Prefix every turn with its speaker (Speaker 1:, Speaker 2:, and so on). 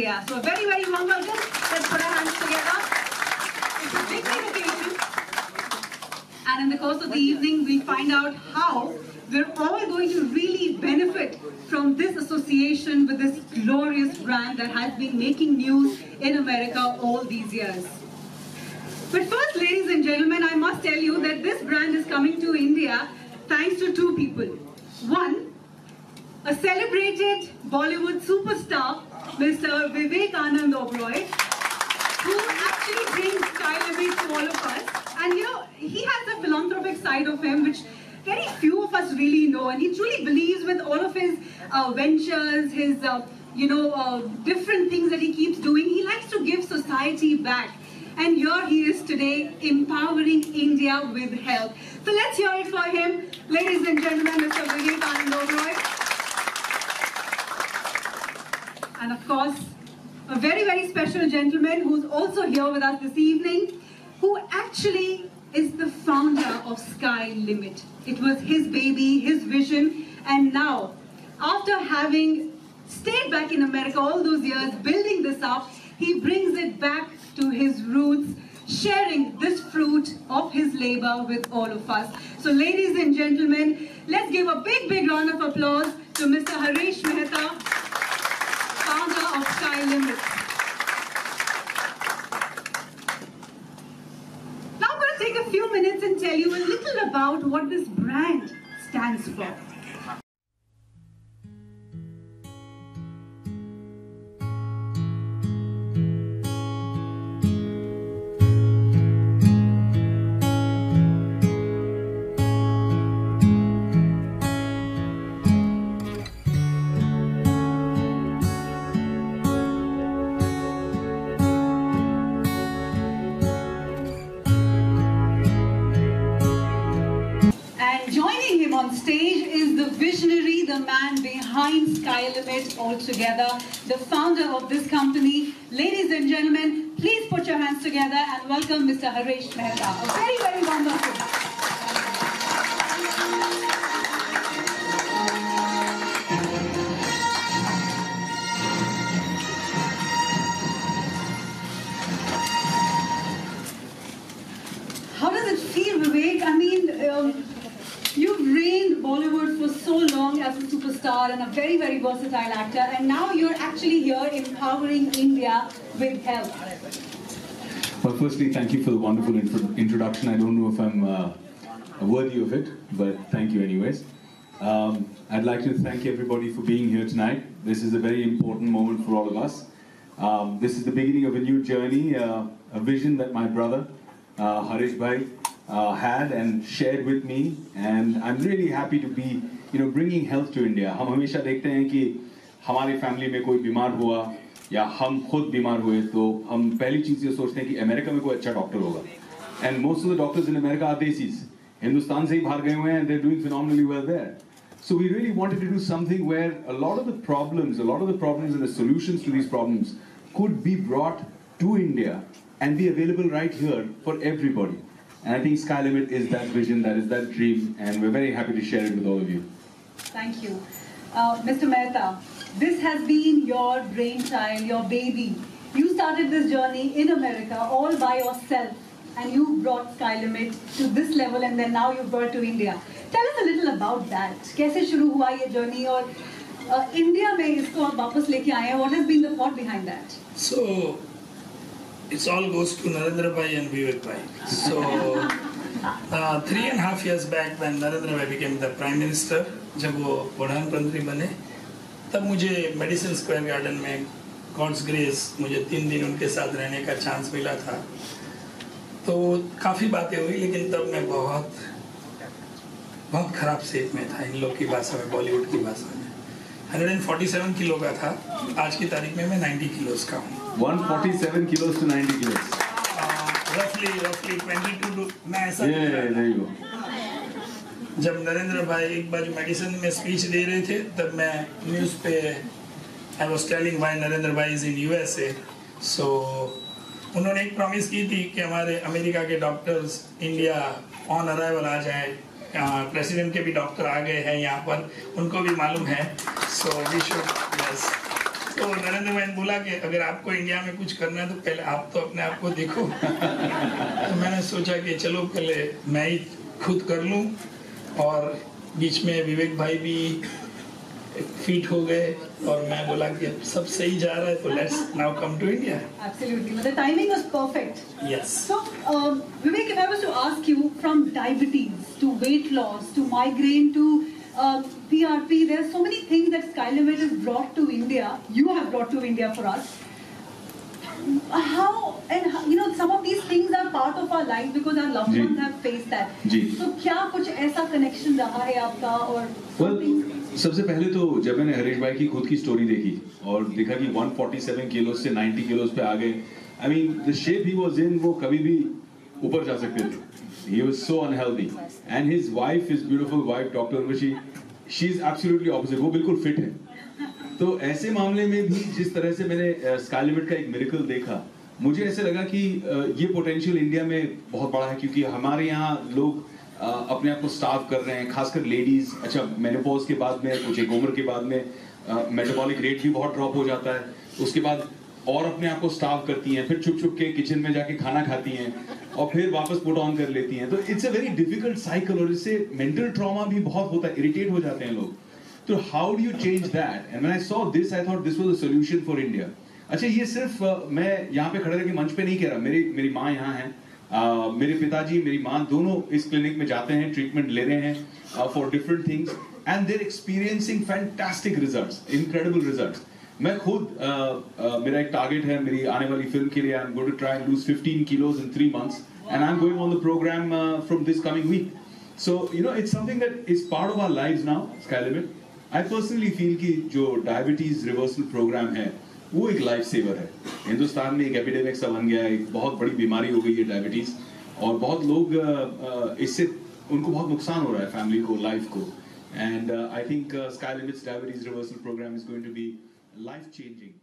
Speaker 1: India. So a very, very warm welcome. Let's put our hands together. It's a big, big occasion. And in the course of the evening, we find out how we're all going to really benefit from this association with this glorious brand that has been making news in America all these years. But first, ladies and gentlemen, I must tell you that this brand is coming to India thanks to two people. One, a celebrated Bollywood superstar, Mr. Vivekanand Oberoi, who actually brings Sky Limit to all of us. And you know, he has a philanthropic side of him which very few of us really know, and he truly believes with all of his ventures, his different things that he keeps doing. He likes to give society back. And here he is today, empowering India with health. So let's hear it for him. Ladies and gentlemen, Mr. Vivekanand Oberoi. And of course, a very, very special gentleman who's also here with us this evening, who actually is the founder of Sky Limit. It was his baby, his vision, and now, after having stayed back in America all those years, building this up, he brings it back to his roots, sharing this fruit of his labor with all of us. So ladies and gentlemen, let's give a big, big round of applause to Mr. Harish Mehta, founder of Sky Limit. Now I'm going to take a few minutes and tell you a little about what this brand stands for. On stage is the visionary, the man behind Sky Limit altogether, the founder of this company. Ladies and gentlemen, please put your hands together and welcome Mr. Harish Mehta. A very, very warm welcome. How does it feel, Vivek? I mean, you've reigned Bollywood for so long as a superstar and a very, very versatile actor, and now you're actually here empowering India with health.
Speaker 2: Well, firstly, thank you for the wonderful introduction. I don't know if I'm worthy of it, but thank you anyways. I'd like to thank everybody for being here tonight. This is a very important moment for all of us. This is the beginning of a new journey, a vision that my brother, Harish Bhai, had and shared with me, and I'm really happy to be, bringing health to India. हम हमेशा देखते हैं कि हमारी family में कोई बीमार हुआ या हम खुद बीमार हुए तो हम पहली चीज़ ये सोचते हैं कि अमेरिका में कोई अच्छा डॉक्टर होगा. And most of the doctors in America are desis. Hindustan से ही बाहर गए हुए हैं, and they're doing phenomenally well there. So we really wanted to do something where a lot of the problems and the solutions to these problems could be brought to India and be available right here for everybody. And I think Sky Limit is that vision, that is that dream, and we're very happy to share it with all of you.
Speaker 1: Thank you. Mr. Mehta, this has been your brainchild, your baby. You started this journey in America all by yourself, and you brought Sky Limit to this level, and then now you've brought it to India. Tell us a little about that. कैसे शुरू हुआ ये journey और India में इसको आप वापस लेके आए हैं? What has been the thought behind that?
Speaker 3: So, it all goes to Narendra Bhai and Vivek Bhai. So, 3.5 years back when Narendra Bhai became the Prime Minister, जब वो प्रधानमंत्री बने, तब मुझे मेडिसिन स्क्वायर गार्डन में गॉड्स ग्रेस मुझे 3 दिन उनके साथ रहने का चांस मिला था. तो काफ़ी बातें हुई, लेकिन तब मैं बहुत खराब सेहत में था, इन लोग की भाषा में, बॉलीवुड की भाषा में. 147 किलो का था, आज की तारीख में मैं 90 किलोस का हूँ.
Speaker 2: 147 kilos to 90 kilos.
Speaker 3: Roughly 22 मैं ऐसा.
Speaker 2: There you go.
Speaker 3: जब नरेंद्र भाई एक बार मेडिसिन में स्पीच दे रहे थे, तब मैं न्यूज़ पे I was telling why Narendra भाई is in USA. So उन्होंने एक प्रॉमिस की थी कि हमारे अमेरिका के डॉक्टर्स इंडिया ऑन अराइवल आ जाए. प्रेसिडेंट के भी डॉक्टर आ गए हैं यहाँ पर, उनको भी मालूम है. So we should, yes. तो नरेंद्र भाई ने बोला कि अगर आपको इंडिया में कुछ करना है तो पहले आप तो अपने आप को देखो। तो मैंने सोचा कि चलो पहले मैं ही खुद कर लूं, और बीच में विवेक भाई भी फिट हो गए और मैं बोला कि सब सही जा रहा है तो let's now come to India.
Speaker 1: Absolutely. The timing was perfect.
Speaker 3: Yes.
Speaker 1: So, Vivek, if I was to ask you, from diabetes to weight loss to migraine to PRP, there are so many things that SkyLimit has brought to India. You have brought to India for us. How you know some of these things are part of our life because our loved ones have faced that. So क्या कुछ ऐसा connection रहा है आपका और
Speaker 2: सबसे पहले तो जब मैंने हरीश भाई की खुद की स्टोरी देखी और देखा कि 147 किलो से 90 किलो पे आ गए, I mean the shape he was in, वो कभी भी ऊपर जा सकते थे. He was so unhealthy and his wife, his beautiful wife Dr. Urvashi, she is absolutely opposite. वो बिल्कुल फिट है. तो ऐसे मामले में भी जिस तरह से मैंने SkyLimit का एक मिरेकल देखा, मुझे ऐसे लगा कि ये पोटेंशियल इंडिया में बहुत बड़ा है, क्योंकि हमारे यहाँ लोग अपने आप को स्टार्व कर रहे हैं, खासकर लेडीज. अच्छा, मेनोपॉज के बाद में, कुछ एक उम्र के बाद में मेटाबॉलिक रेट भी बहुत ड्रॉप हो जाता है. उसके बाद और अपने आप को स्टार्व करती हैं, फिर छुप छुप के किचन में जाके खाना खाती हैं और फिर वापस पुट ऑन कर लेती हैं. तो it's a very difficult cycle और इससे मेंटल ट्रॉमा भी बहुत होता है, इरिटेट हो जाते हैं लोग. तो how do you change that? And when I saw this I thought this was a solution for India. अच्छा, ये सिर्फ मैं यहाँ पे खड़े रह के मंच पे नहीं कह रहा. मेरी माँ यहाँ है, मेरे पिताजी, मेरी माँ दोनों इस क्लिनिक में जाते हैं, ट्रीटमेंट ले रहे हैं for different things and they are experiencing fantastic results, incredible results. मैं खुद मेरा एक टारगेट है मेरी आने वाली फिल्म के लिए. I am going to try and lose 15 kilos in 3 months and I'm going on the program from this coming week. So you know, it's something that is part of our lives now, SkyLimit. I personally feel कि जो diabetes reversal programme है वो एक life saver है. हिंदुस्तान में एक epidemic सा बन गया है, एक बहुत बड़ी बीमारी हो गई है डायबिटीज, और बहुत लोग इससे उनको बहुत नुकसान हो रहा है, फैमिली को, लाइफ को. And I think SkyLimit's diabetes reversal programme is going to be life changing.